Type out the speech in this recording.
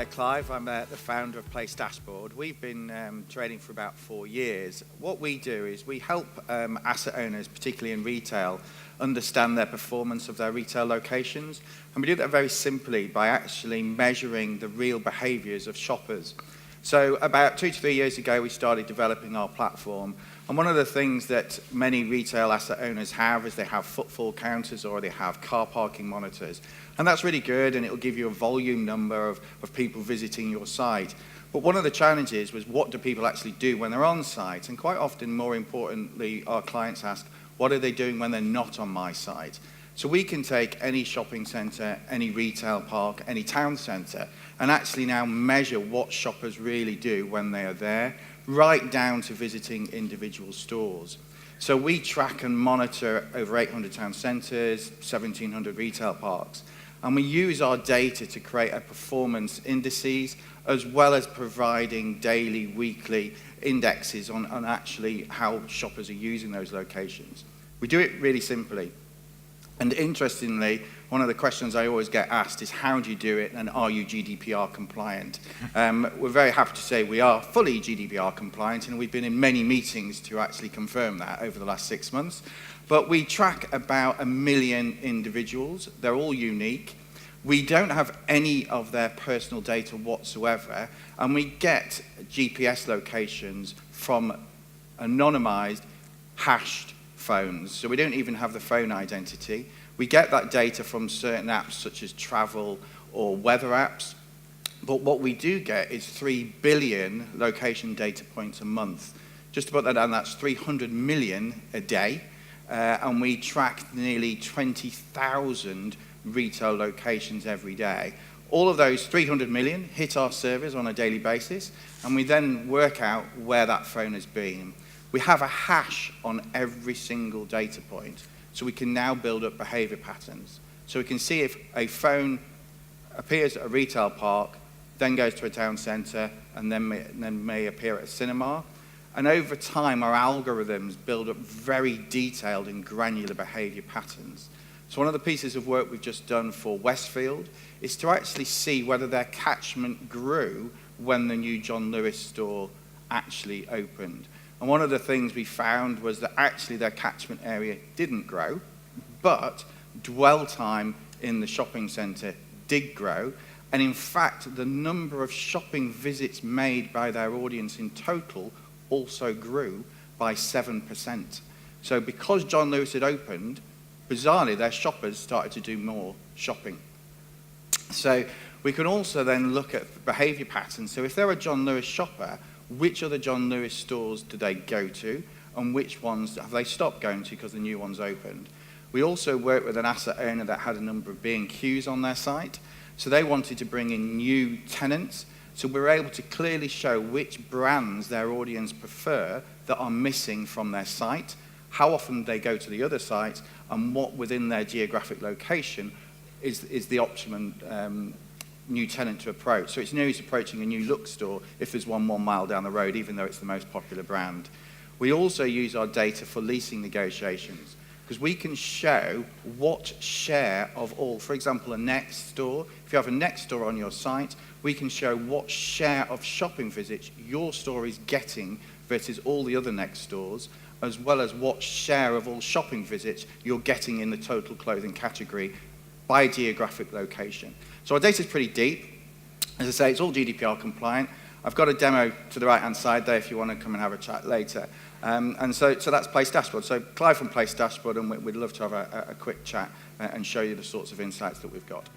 Clive. I'm the founder of PlaceDashboard. We've been trading for about 4 years. What we do is we help asset owners, particularly in retail, understand their performance of their retail locations. And we do that very simply by actually measuring the real behaviours of shoppers. So about 2 to 3 years ago, we started developing our platform. And one of the things that many retail asset owners have is they have footfall counters or they have car parking monitors. And that's really good, and it'll give you a volume number of people visiting your site. But one of the challenges was, what do people actually do when they're on site? And quite often, more importantly, our clients ask, what are they doing when they're not on my site? So we can take any shopping centre, any retail park, any town centre, and actually now measure what shoppers really do when they are there, right down to visiting individual stores. So we track and monitor over 800 town centres, 1,700 retail parks, and we use our data to create a performance indices, as well as providing daily, weekly indexes on actually how shoppers are using those locations. We do it really simply. And interestingly, one of the questions I always get asked is, how do you do it, and are you GDPR compliant? We're very happy to say we are fully GDPR compliant, and we've been in many meetings to actually confirm that over the last 6 months. But we track about 1 million individuals. They're all unique. We don't have any of their personal data whatsoever, and we get GPS locations from anonymized, hashed phones. So we don't even have the phone identity. We get that data from certain apps such as travel or weather apps. But what we do get is 3 billion location data points a month. Just to put that down, that's 300 million a day. And we track nearly 20,000 retail locations every day. All of those 300 million hit our servers on a daily basis, and we then work out where that phone has been. We have a hash on every single data point, so we can now build up behaviour patterns. So we can see if a phone appears at a retail park, then goes to a town centre, and then may appear at a cinema. And over time, our algorithms build up very detailed and granular behaviour patterns. So one of the pieces of work we've just done for Westfield is to actually see whether their catchment grew when the new John Lewis store actually opened. And one of the things we found was that actually their catchment area didn't grow, but dwell time in the shopping centre did grow. And in fact, the number of shopping visits made by their audience in total also grew by 7%. So because John Lewis had opened, bizarrely, their shoppers started to do more shopping. So we can also then look at behaviour patterns. So if they're a John Lewis shopper, which other John Lewis stores do they go to, and which ones have they stopped going to because the new one's opened? We also worked with an asset owner that had a number of B&Qs on their site, so they wanted to bring in new tenants, so we were able to clearly show which brands their audience prefer that are missing from their site, how often they go to the other site, and what within their geographic location is the optimum new tenant to approach. So it's no use approaching a new look store if there's one 1 mile down the road, even though it's the most popular brand. We also use our data for leasing negotiations, because we can show what share of all, for example, a Next store, if you have a Next store on your site, we can show what share of shopping visits your store is getting versus all the other Next stores, as well as what share of all shopping visits you're getting in the total clothing category by geographic location. So our data is pretty deep. As I say, it's all GDPR compliant. I've got a demo to the right-hand side there if you want to come and have a chat later. And so that's PlaceDashboard. So Clive from PlaceDashboard, and we'd love to have a quick chat and show you the sorts of insights that we've got.